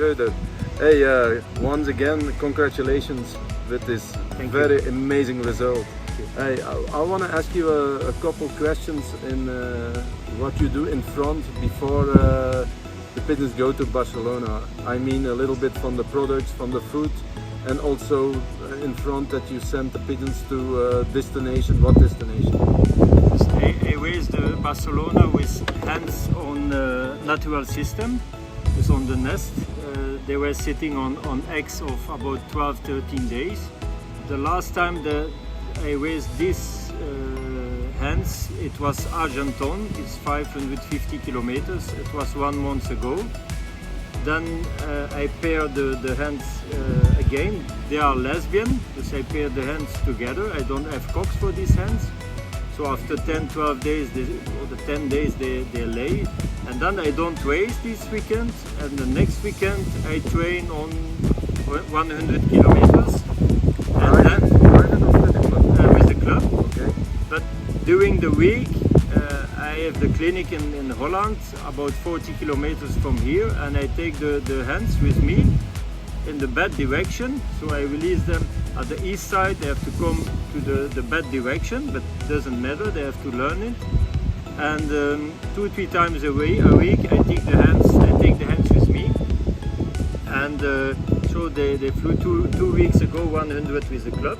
further. Hey, once again, congratulations with this very amazing result. Hey, I want to ask you a couple questions in what you do in front before the pigeons go to Barcelona. I mean a little bit from the products, from the food, and also in front that you send the pigeons to destination. What destination? I raised Barcelona with hens on natural system, just on the nest. They were sitting on eggs of about 12-13 days. The last time I raised these hens, it was Argenton. It's 550 kilometers. It was 1 month ago. Then I paired the hens again. They are lesbian, because I paired the hens together. I don't have cocks for these hens. So after 10-12 days, or the 10 days, they lay. And then I don't race this weekend. And the next weekend I train on 100 kilometers. And then with the club. Okay. But during the week, I have the clinic in Holland, about 40 kilometers from here, and I take the hens with me in the bed direction. So I release them at the east side. They have to come to the bed direction, but it doesn't matter, they have to learn it. And 2-3 times a week I take the hens with me. And so they flew two weeks ago 100 with the club.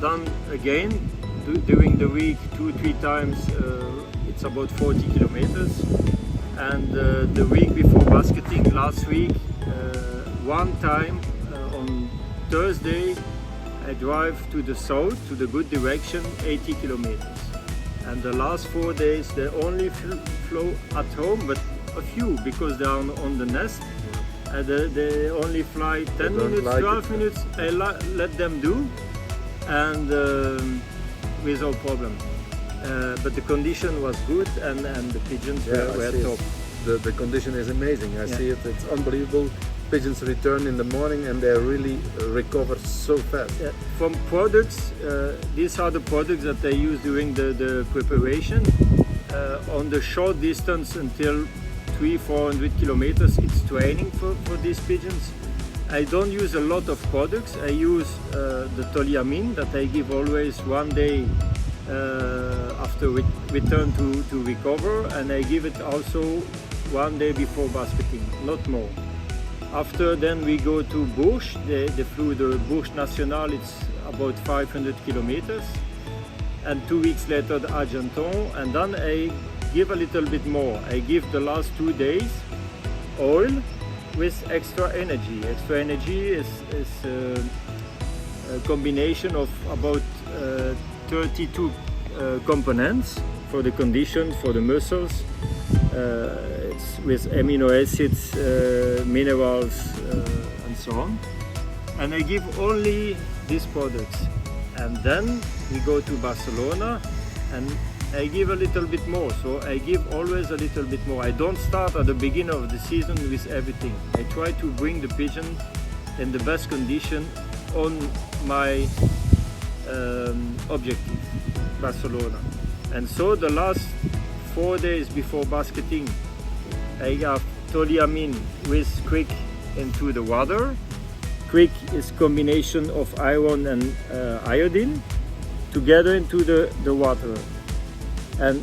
Then again during the week 2-3 times, it's about 40 kilometers. And the week before basketing, last week, one time on Thursday, I drive to the south, to the good direction, 80 kilometers. And the last 4 days, they only flew at home, but a few, because they are on the nest. They only fly 10 minutes, 12 minutes, I let them do, and without problem. But the condition was good, and the pigeons were top. The condition is amazing. I see it, it's unbelievable. Pigeons return in the morning and they really recover so fast. Yeah. From products, these are the products that I use during the preparation. On the short distance until 300-400 kilometers, it's training for these pigeons. I don't use a lot of products. I use the toliamine that I give always 1 day after return to recover, and I give it also 1 day before basketing, not more. After then we go to Bourges. They flew the Bourges National, it's about 500 kilometers. And 2 weeks later the Argenton, and then I give a little bit more. I give the last 2 days oil with extra energy. Extra energy is a combination of about 32 components for the condition, for the muscles. It's with amino acids, minerals, and so on. And I give only these products. And then we go to Barcelona and I give a little bit more. So I give always a little bit more. I don't start at the beginning of the season with everything. I try to bring the pigeon in the best condition on my objective, Barcelona. And so the last 4 days before basketing, I have toliamine with quick into the water. Quick is combination of iron and iodine together into the water. And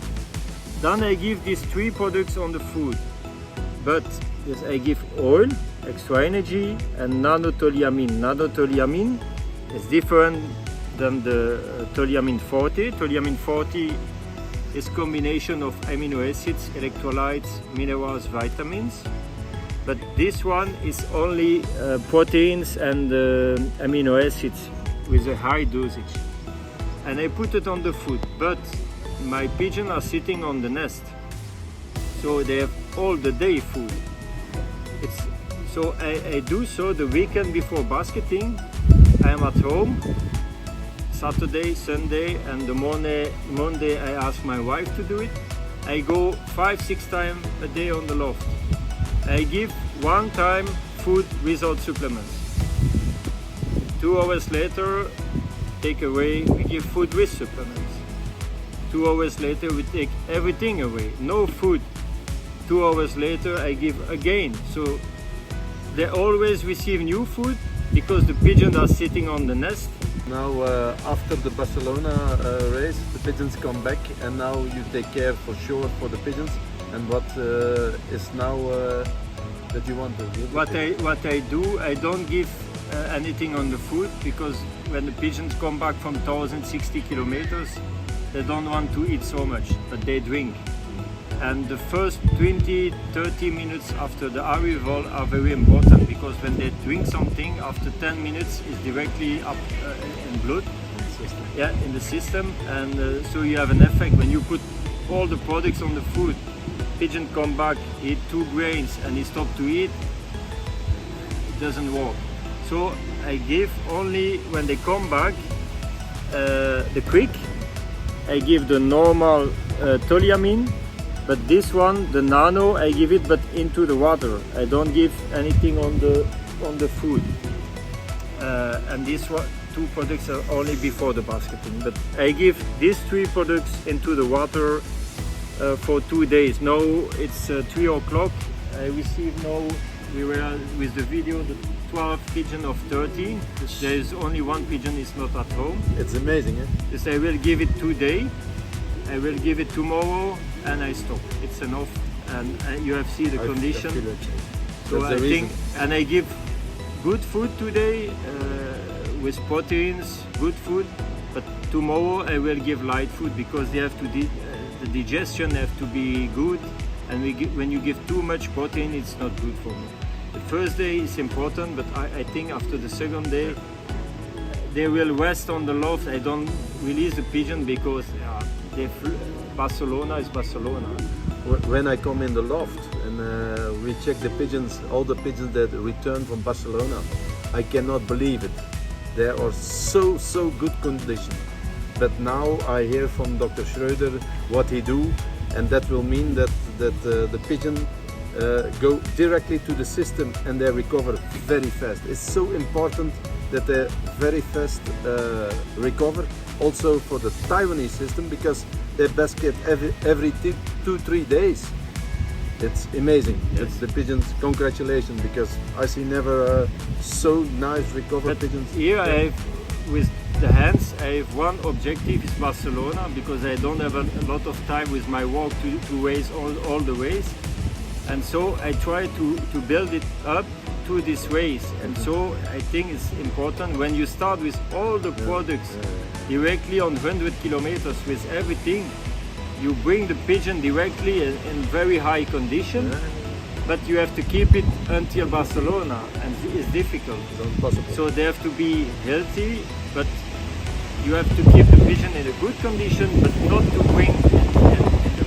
then I give these 3 products on the food. But yes, I give oil, extra energy, and nanotoliamine. Nanotoliamine is different than the toliamine 40. Toliamine 40 is combination of amino acids, electrolytes, minerals, vitamins. But this one is only proteins and amino acids with a high dosage. And I put it on the food, but my pigeons are sitting on the nest. So they have all the day food. So I do so the weekend before basketing. I am at home, Saturday, Sunday, and the Monday I ask my wife to do it. I go 5-6 times a day on the loft. I give 1 time food without supplements. 2 hours later, take away, we give food with supplements. 2 hours later, we take everything away, no food. 2 hours later, I give again. So they always receive new food because the pigeons are sitting on the nest. Now after the Barcelona race, the pigeons come back, and now you take care for sure for the pigeons. And what is now that you want to do? What I do, I don't give anything on the food, because when the pigeons come back from 1060 kilometers, they don't want to eat so much, but they drink. And the first 20-30 minutes after the arrival are very important, because when they drink something, after 10 minutes it's directly up in blood, in the system, and so you have an effect. When you put all the products on the food, pigeon come back, eat 2 grains, and he stop to eat, it doesn't work. So I give only when they come back the quick. I give the normal toluamine, but this one, the nano, I give it but into the water. I don't give anything on the food. And these 2 products are only before the basketing. But I give these 3 products into the water for 2 days. Now it's 3 o'clock. I received now, we were with the video, the 12 pigeon of 13. There is only 1 pigeon is not at home. It's amazing, eh? Yes, I will give it today. I will give it tomorrow, and I stop. It's enough, and you have seen the condition. So I think, and I give good food today with proteins, good food. But tomorrow I will give light food, because they have to the digestion have to be good. And when you give too much protein, it's not good for me. The first day is important, but I think after the second day, they will rest on the loft. I don't release the pigeon, because Barcelona is Barcelona. When I come in the loft and we check the pigeons, all the pigeons that return from Barcelona, I cannot believe it. They are so good condition. But now I hear from Dr. Schroeder what he do, and that will mean that the pigeon go directly to the system and they recover very fast. It's so important that they very fast recover. Also for the Taiwanese system, because they basket every 2-3 days. It's amazing. Yes. It's the pigeons. Congratulations, because I see never so nice recovered pigeons. Here I have, with the hands, I have one objective is Barcelona, because I don't have a lot of time with my work to race all the ways, and so I try to build it up to this race. And so I think it's important when you start with all the products directly on 100 kilometers with everything, you bring the pigeon directly in very high condition, but you have to keep it until Barcelona, and it's difficult. It's impossible. So they have to be healthy, but you have to keep the pigeon in a good condition, but not to bring in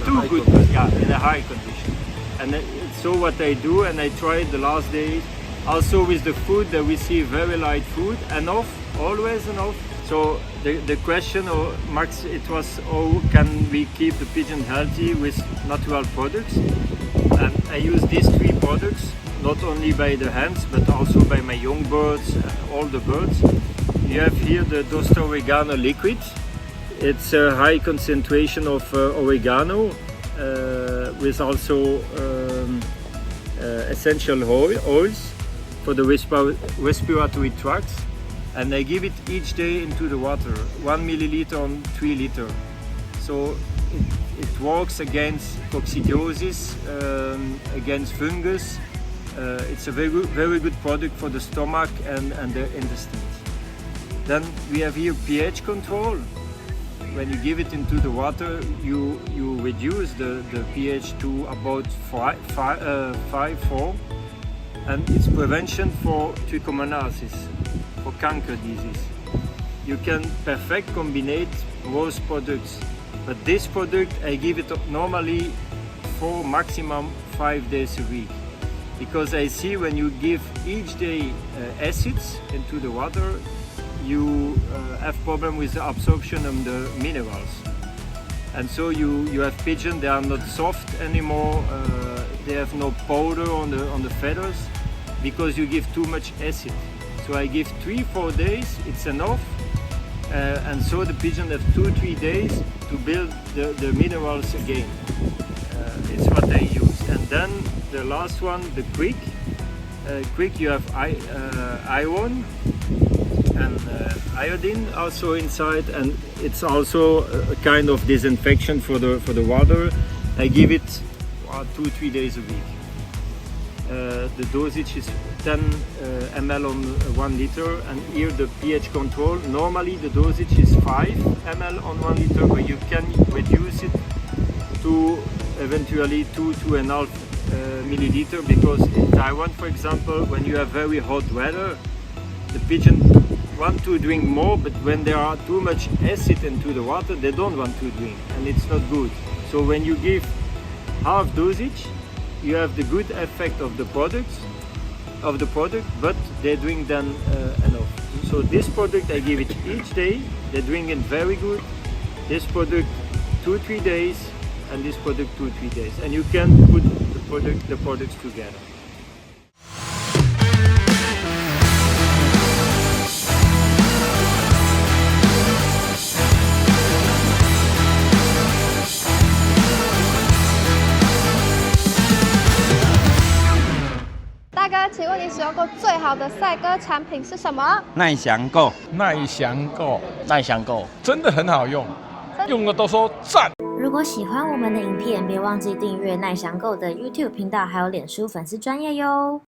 too good, in a high condition. And so what I do, and I tried the last days, also with the food, they receive very light food, enough, always enough. So the question, Max, it was how can we keep the pigeon healthy with natural products? And I use these 3 products, not only by the hands, but also by my young birds, all the birds. You have here the Dosta Oregano liquid. It's a high concentration of oregano with also essential oils for the respiratory tract. And I give it each day into the water, 1 milliliter on 3 liter. So it works against coccidiosis, against fungus. It's a very good product for the stomach and the intestines. Then we have here pH control. When you give it into the water, you reduce the pH to about 5.4, and it's prevention for trichomoniasis, for cancer disease. You can perfect combine most products, but this product I give it normally for maximum 5 days a week, because I see when you give each day acids into the water, you have problem with the absorption of the minerals, and so you have pigeons. They are not soft anymore. They have no powder on the feathers, because you give too much acid. So I give 3-4 days, it's enough, and so the pigeon have 2-3 days to build the minerals again. It's what I use. And then the last one, the quick, quick. You have iron and iodine also inside, and it's also a kind of disinfection for the water. I give it 2-3 days a week. The dosage is 10 ml on 1 liter, and here the pH control. Normally the dosage is 5 ml on 1 liter, but you can reduce it to eventually 2-2.5 milliliter, because in Taiwan, for example, when you have very hot weather, the pigeon want to drink more, but when there are too much acid into the water, they don't want to drink, and it's not good. So when you give half dosage, you have the good effect of the product, but they drink then enough. So this product I give it each day. They drink it very good. This product 2-3 days, and this product 2-3 days, and you can put the products together. 大哥，请问你使用过最好的赛鸽产品是什么？耐翔购，耐翔购，耐翔购真的很好用，用了都说赞。如果喜欢我们的影片，别忘记订阅耐翔购的 YouTube 频道，还有脸书粉丝专页哟。